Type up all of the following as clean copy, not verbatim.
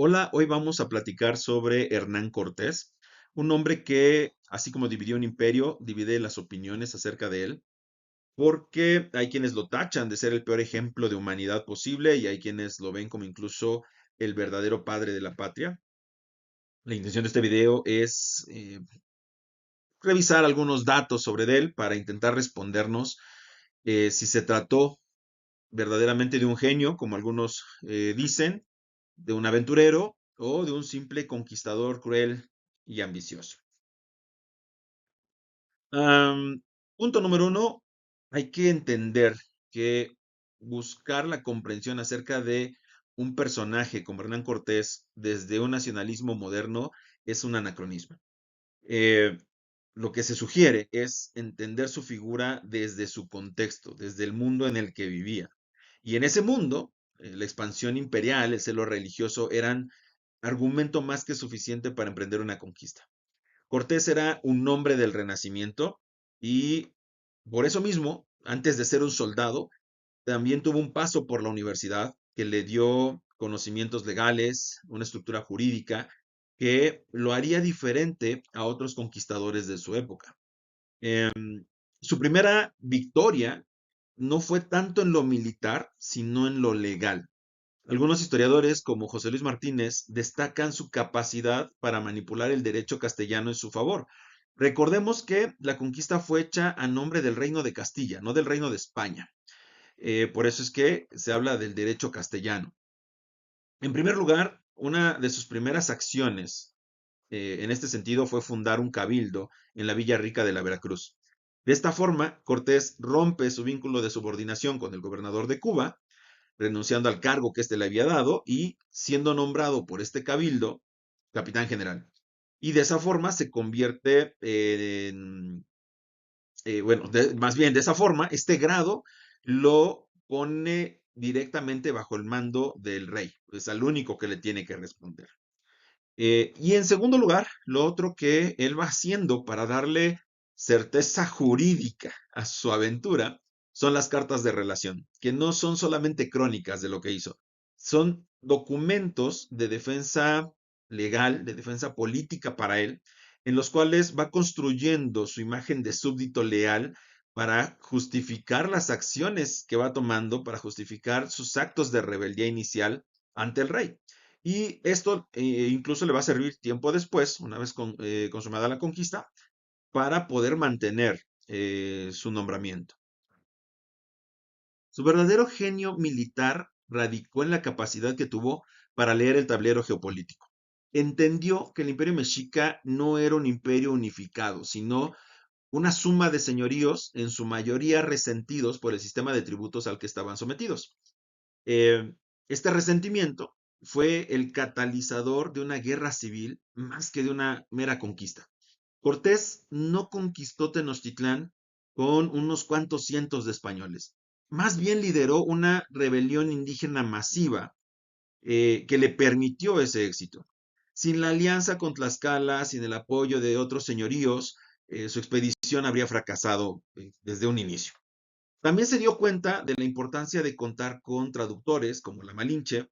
Hola, hoy vamos a platicar sobre Hernán Cortés, un hombre que, así como dividió un imperio, divide las opiniones acerca de él, porque hay quienes lo tachan de ser el peor ejemplo de humanidad posible y hay quienes lo ven como incluso el verdadero padre de la patria. La intención de este video es revisar algunos datos sobre él para intentar respondernos si se trató verdaderamente de un genio, como algunos dicen, de un aventurero o de un simple conquistador cruel y ambicioso. Punto número uno, hay que entender que buscar la comprensión acerca de un personaje como Hernán Cortés desde un nacionalismo moderno es un anacronismo. Eh, lo que se sugiere es entender su figura desde su contexto, desde el mundo en el que vivía. Y en ese mundo, la expansión imperial, el celo religioso, eran argumento más que suficiente para emprender una conquista. Cortés era un hombre del Renacimiento y por eso mismo, antes de ser un soldado, también tuvo un paso por la universidad que le dio conocimientos legales, una estructura jurídica que lo haría diferente a otros conquistadores de su época. Eh, Su primera victoria no fue tanto en lo militar, sino en lo legal. Algunos historiadores, como José Luis Martínez, destacan su capacidad para manipular el derecho castellano en su favor. Recordemos que la conquista fue hecha a nombre del Reino de Castilla, no del Reino de España. Por eso es que se habla del derecho castellano. En primer lugar, una de sus primeras acciones en este sentido fue fundar un cabildo en la Villa Rica de la Veracruz. De esta forma, Cortés rompe su vínculo de subordinación con el gobernador de Cuba, renunciando al cargo que éste le había dado y siendo nombrado por este cabildo capitán general. Y de esa forma se convierte en, bueno, más bien de esa forma, este grado lo pone directamente bajo el mando del rey, es al único que le tiene que responder. Y en segundo lugar, lo otro que él va haciendo para darle certeza jurídica a su aventura son las cartas de relación, que no son solamente crónicas de lo que hizo, son documentos de defensa legal, de defensa política para él, en los cuales va construyendo su imagen de súbdito leal para justificar las acciones que va tomando, para justificar sus actos de rebeldía inicial ante el rey. Y esto incluso le va a servir tiempo después, una vez consumada la conquista, para poder mantener su nombramiento. Su verdadero genio militar radicó en la capacidad que tuvo para leer el tablero geopolítico. Entendió que el imperio mexica no era un imperio unificado, sino una suma de señoríos, en su mayoría resentidos por el sistema de tributos al que estaban sometidos. Eh, este resentimiento fue el catalizador de una guerra civil más que de una mera conquista. Cortés no conquistó Tenochtitlán con unos cuantos cientos de españoles. Más bien lideró una rebelión indígena masiva que le permitió ese éxito. Sin la alianza con Tlaxcala, sin el apoyo de otros señoríos, su expedición habría fracasado desde un inicio. También se dio cuenta de la importancia de contar con traductores como la Malinche,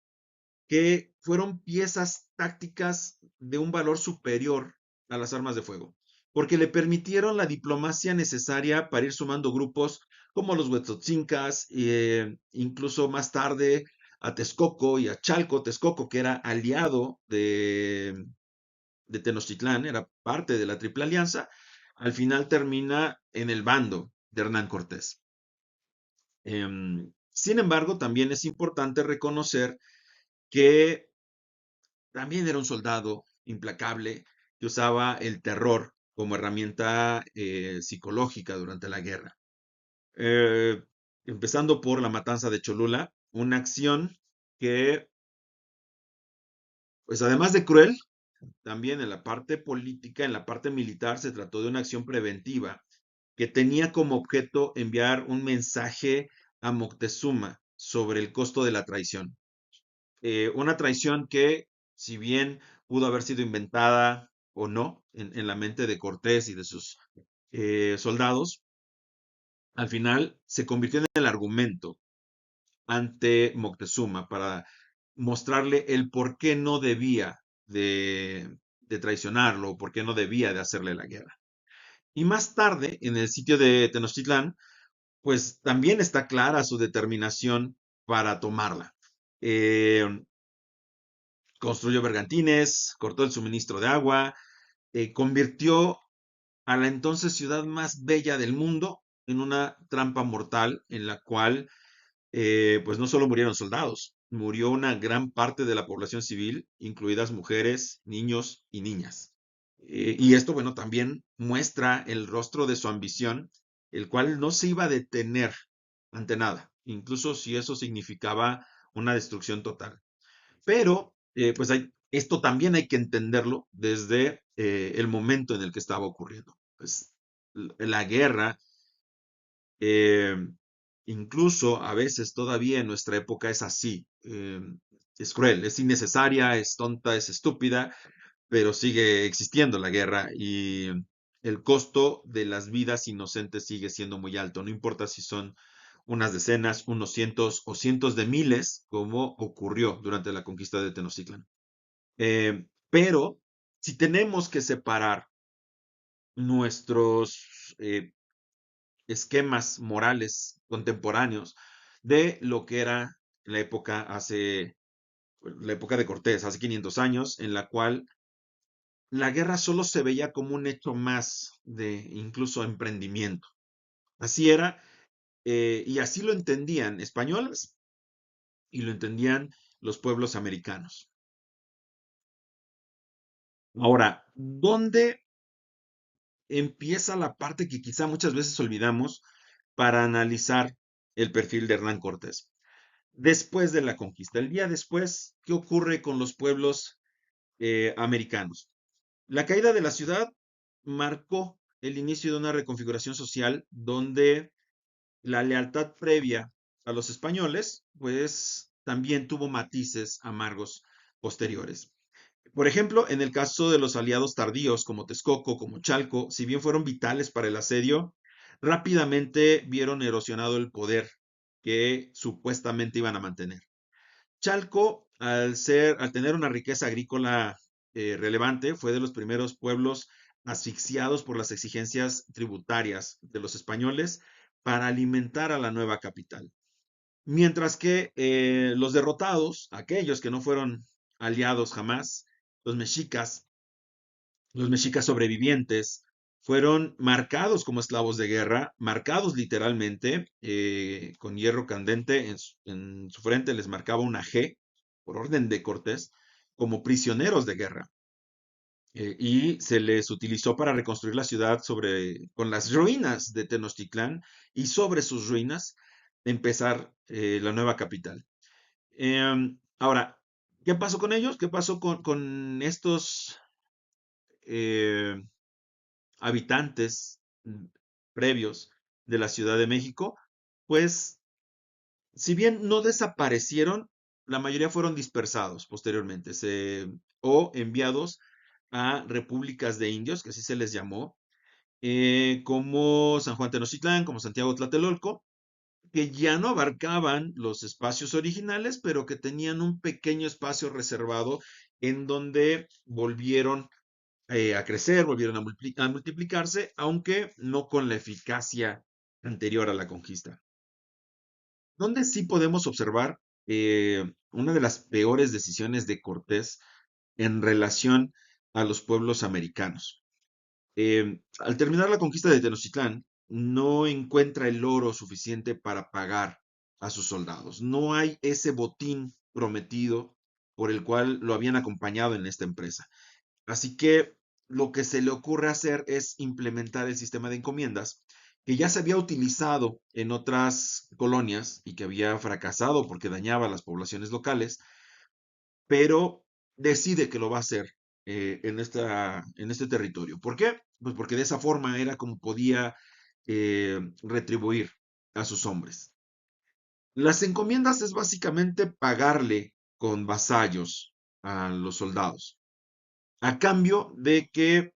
que fueron piezas tácticas de un valor superior a las armas de fuego, porque le permitieron la diplomacia necesaria para ir sumando grupos como los Huetzotzincas, incluso más tarde a Texcoco y a Chalco, Texcoco que era aliado de Tenochtitlán, era parte de la Triple Alianza, al final termina en el bando de Hernán Cortés. Sin embargo, también es importante reconocer que también era un soldado implacable que usaba el terror como herramienta psicológica durante la guerra. Eh, Empezando por la matanza de Cholula, una acción que, pues además de cruel, también en la parte política, en la parte militar, se trató de una acción preventiva que tenía como objeto enviar un mensaje a Moctezuma sobre el costo de la traición. Una traición que, si bien pudo haber sido inventada o no en la mente de Cortés y de sus soldados, al final se convirtió en el argumento ante Moctezuma para mostrarle el por qué no debía de traicionarlo, o por qué no debía de hacerle la guerra. Y más tarde, en el sitio de Tenochtitlán, pues también está clara su determinación para tomarla. Eh, Construyó bergantines, cortó el suministro de agua, convirtió a la entonces ciudad más bella del mundo en una trampa mortal en la cual pues no solo murieron soldados, murió una gran parte de la población civil, incluidas mujeres, niños y niñas. Y esto, bueno, también muestra el rostro de su ambición, el cual no se iba a detener ante nada, incluso si eso significaba una destrucción total. Pero, pues esto también hay que entenderlo desde el momento en el que estaba ocurriendo. Pues la guerra, eh, incluso a veces todavía en nuestra época es así. Es cruel, es innecesaria, es tonta, es estúpida, pero sigue existiendo la guerra y el costo de las vidas inocentes sigue siendo muy alto. No importa si son unas decenas, unos cientos o cientos de miles, como ocurrió durante la conquista de Tenochtitlan. Pero si tenemos que separar nuestros esquemas morales contemporáneos de lo que era la época de Cortés, hace 500 años, en la cual la guerra solo se veía como un hecho más de incluso emprendimiento. Así era, y así lo entendían españoles y lo entendían los pueblos americanos. Ahora, ¿dónde empieza la parte que quizá muchas veces olvidamos para analizar el perfil de Hernán Cortés? Después de la conquista, el día después, ¿qué ocurre con los pueblos americanos? La caída de la ciudad marcó el inicio de una reconfiguración social donde la lealtad previa a los españoles, pues también tuvo matices amargos posteriores. Por ejemplo, en el caso de los aliados tardíos como Texcoco, como Chalco, si bien fueron vitales para el asedio, rápidamente vieron erosionado el poder que supuestamente iban a mantener. Chalco, al tener una riqueza agrícola relevante, fue de los primeros pueblos asfixiados por las exigencias tributarias de los españoles para alimentar a la nueva capital. Mientras que los derrotados, aquellos que no fueron aliados jamás, los mexicas, los mexicas sobrevivientes, fueron marcados como esclavos de guerra, marcados literalmente, con hierro candente en su frente les marcaba una G, por orden de Cortés, como prisioneros de guerra. Y se les utilizó para reconstruir la ciudad con las ruinas de Tenochtitlán y sobre sus ruinas empezar la nueva capital. Ahora, ¿qué pasó con ellos? ¿Qué pasó con estos eh, habitantes previos de la Ciudad de México? Pues, si bien no desaparecieron, la mayoría fueron dispersados posteriormente o enviados a repúblicas de indios, que así se les llamó, como San Juan Tenochtitlán, como Santiago Tlatelolco, que ya no abarcaban los espacios originales, pero que tenían un pequeño espacio reservado en donde volvieron a crecer, volvieron a multiplicarse, aunque no con la eficacia anterior a la conquista. Donde sí podemos observar una de las peores decisiones de Cortés en relación a los pueblos americanos. Al terminar la conquista de Tenochtitlán, no encuentra el oro suficiente para pagar a sus soldados. No hay ese botín prometido por el cual lo habían acompañado en esta empresa. Así que lo que se le ocurre hacer es implementar el sistema de encomiendas que ya se había utilizado en otras colonias y que había fracasado porque dañaba a las poblaciones locales, pero decide que lo va a hacer en este territorio. ¿Por qué? Pues porque de esa forma era como podía retribuir a sus hombres. Las encomiendas es básicamente pagarle con vasallos a los soldados, a cambio de que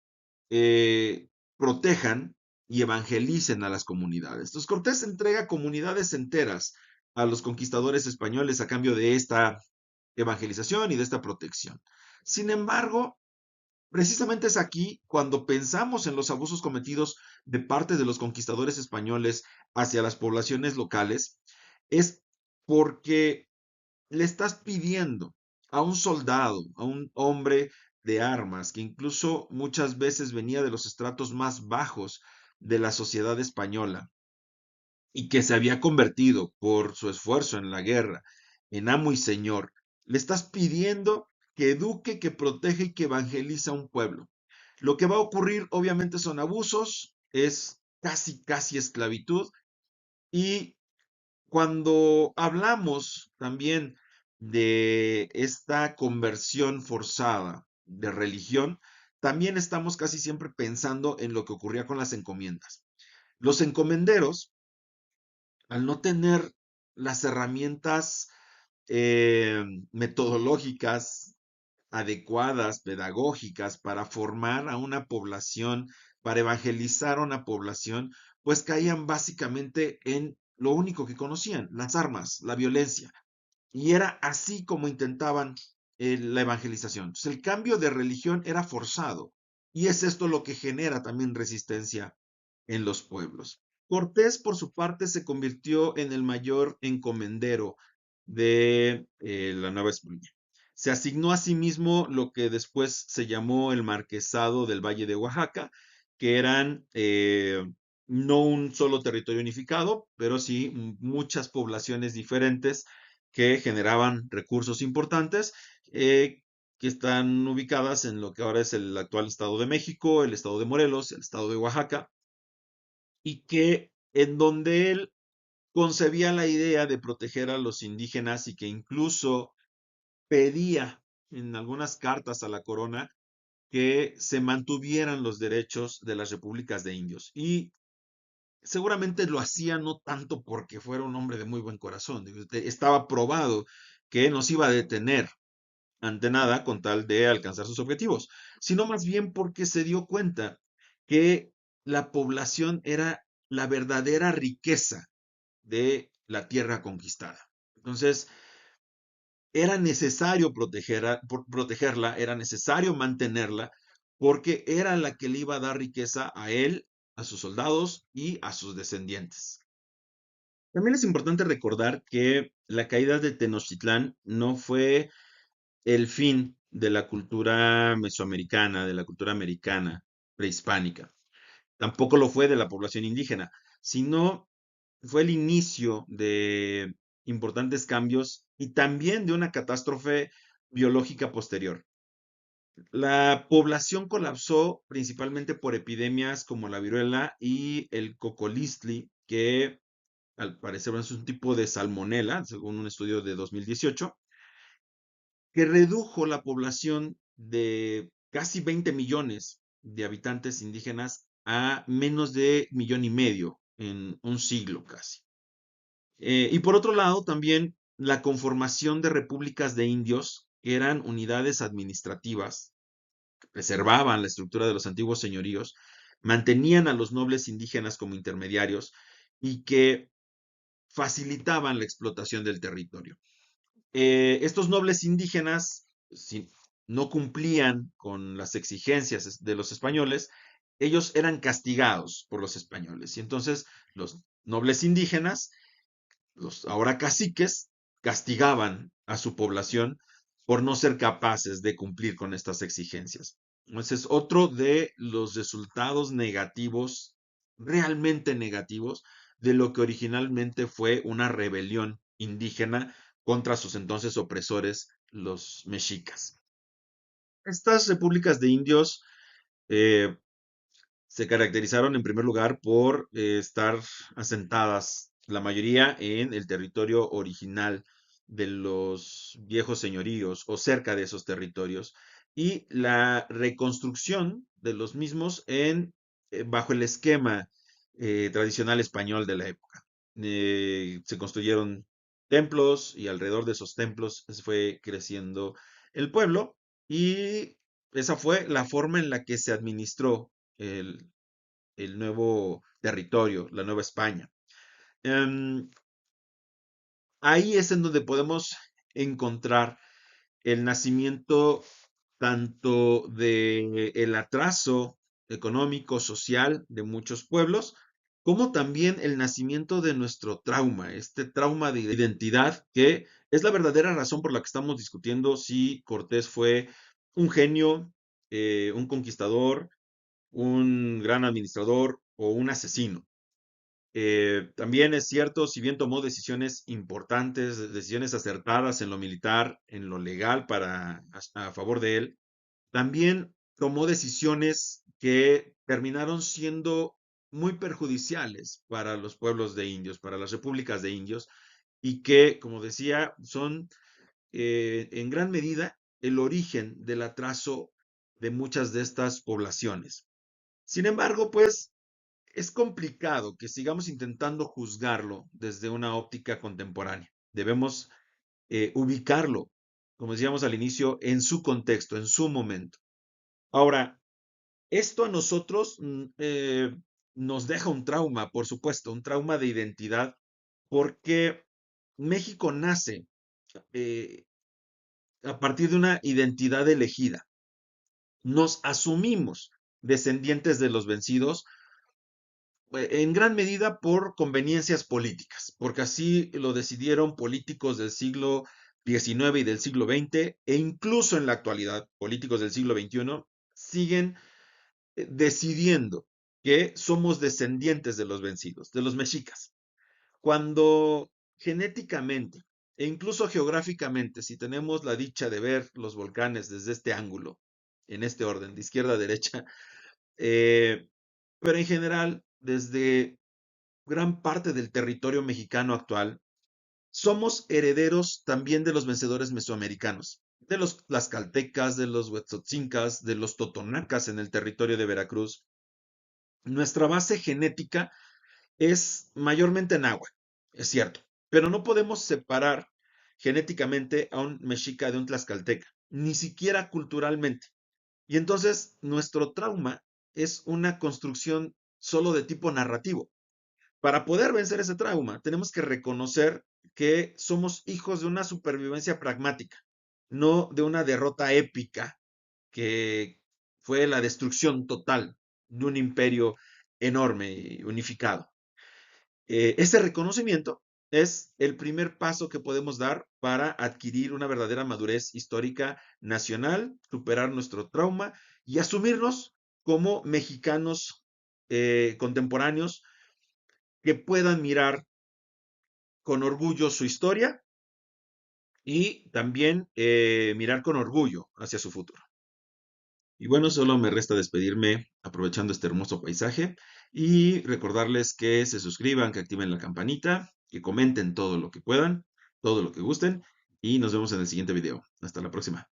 eh, protejan y evangelicen a las comunidades. Entonces Cortés entrega comunidades enteras a los conquistadores españoles a cambio de esta evangelización y de esta protección. Sin embargo, precisamente es aquí cuando pensamos en los abusos cometidos de parte de los conquistadores españoles hacia las poblaciones locales, es porque le estás pidiendo a un soldado, a un hombre de armas, que incluso muchas veces venía de los estratos más bajos de la sociedad española y que se había convertido por su esfuerzo en la guerra en amo y señor, le estás pidiendo que eduque, que protege y que evangeliza a un pueblo. Lo que va a ocurrir obviamente son abusos, es casi esclavitud y cuando hablamos también de esta conversión forzada de religión, también estamos casi siempre pensando en lo que ocurría con las encomiendas. Los encomenderos, al no tener las herramientas metodológicas adecuadas, pedagógicas, para formar a una población, para evangelizar a una población, pues caían básicamente en lo único que conocían, las armas, la violencia. Y era así como intentaban la evangelización. Entonces, el cambio de religión era forzado. Y es esto lo que genera también resistencia en los pueblos. Cortés, por su parte, se convirtió en el mayor encomendero de la Nueva España. Se asignó a sí mismo lo que después se llamó el Marquesado del Valle de Oaxaca, que eran no un solo territorio unificado, pero sí muchas poblaciones diferentes que generaban recursos importantes, que están ubicadas en lo que ahora es el actual Estado de México, el Estado de Morelos, el Estado de Oaxaca, y que en donde él concebía la idea de proteger a los indígenas y que incluso pedía en algunas cartas a la corona que se mantuvieran los derechos de las repúblicas de indios. Y seguramente lo hacía no tanto porque fuera un hombre de muy buen corazón, estaba probado que nos iba a detener ante nada con tal de alcanzar sus objetivos, sino más bien porque se dio cuenta que la población era la verdadera riqueza de la tierra conquistada. Entonces, era necesario protegerla, era necesario mantenerla, porque era la que le iba a dar riqueza a él, a sus soldados y a sus descendientes. También es importante recordar que la caída de Tenochtitlán no fue el fin de la cultura mesoamericana, de la cultura americana prehispánica. Tampoco lo fue de la población indígena, sino fue el inicio de importantes cambios y también de una catástrofe biológica posterior. La población colapsó principalmente por epidemias como la viruela y el cocolistli, que al parecer es un tipo de salmonela, según un estudio de 2018, que redujo la población de casi 20 millones de habitantes indígenas a menos de millón y medio en un siglo casi. Y por otro lado, también la conformación de repúblicas de indios, que eran unidades administrativas, que preservaban la estructura de los antiguos señoríos, mantenían a los nobles indígenas como intermediarios y que facilitaban la explotación del territorio. Estos nobles indígenas, si no cumplían con las exigencias de los españoles, ellos eran castigados por los españoles. Y entonces los nobles indígenas, los ahora caciques, castigaban a su población por no ser capaces de cumplir con estas exigencias. Entonces, otro de los resultados negativos, realmente negativos, de lo que originalmente fue una rebelión indígena contra sus entonces opresores, los mexicas. Estas repúblicas de indios eh, se caracterizaron en primer lugar por estar asentadas, la mayoría en el territorio original de los viejos señoríos o cerca de esos territorios, y la reconstrucción de los mismos bajo el esquema tradicional español de la época. Se construyeron templos y alrededor de esos templos fue creciendo el pueblo y esa fue la forma en la que se administró el, el nuevo territorio, la Nueva España. Em, Ahí es en donde podemos encontrar el nacimiento tanto de el atraso económico, social de muchos pueblos, como también el nacimiento de nuestro trauma, este trauma de identidad que es la verdadera razón por la que estamos discutiendo si Cortés fue un genio, un conquistador, un gran administrador o un asesino. También es cierto, si bien tomó decisiones importantes, decisiones acertadas en lo militar, en lo legal a favor de él, también tomó decisiones que terminaron siendo muy perjudiciales para los pueblos de indios, para las repúblicas de indios, y que, como decía, son en gran medida el origen del atraso de muchas de estas poblaciones. Sin embargo, pues es complicado que sigamos intentando juzgarlo desde una óptica contemporánea. Debemos ubicarlo, como decíamos al inicio, en su contexto, en su momento. Ahora, esto a nosotros nos deja un trauma, por supuesto, un trauma de identidad, porque México nace eh, a partir de una identidad elegida. Nos asumimos descendientes de los vencidos en gran medida por conveniencias políticas, porque así lo decidieron políticos del siglo XIX y del siglo XX, e incluso en la actualidad, políticos del siglo XXI siguen decidiendo que somos descendientes de los vencidos, de los mexicas, cuando genéticamente e incluso geográficamente, si tenemos la dicha de ver los volcanes desde este ángulo, en este orden, de izquierda a derecha, eh, pero en general, desde gran parte del territorio mexicano actual, somos herederos también de los vencedores mesoamericanos, de los tlaxcaltecas, de los huetzotzincas, de los totonacas en el territorio de Veracruz. Nuestra base genética es mayormente náhuatl, es cierto, pero no podemos separar genéticamente a un mexica de un tlaxcalteca, ni siquiera culturalmente. Y entonces nuestro trauma es una construcción solo de tipo narrativo. Para poder vencer ese trauma, tenemos que reconocer que somos hijos de una supervivencia pragmática, no de una derrota épica que fue la destrucción total de un imperio enorme y unificado. Ese reconocimiento es el primer paso que podemos dar para adquirir una verdadera madurez histórica nacional, superar nuestro trauma y asumirnos como mexicanos contemporáneos que puedan mirar con orgullo su historia y también mirar con orgullo hacia su futuro. Y bueno, solo me resta despedirme aprovechando este hermoso paisaje y recordarles que se suscriban, que activen la campanita, que comenten todo lo que puedan, todo lo que gusten y nos vemos en el siguiente video. Hasta la próxima.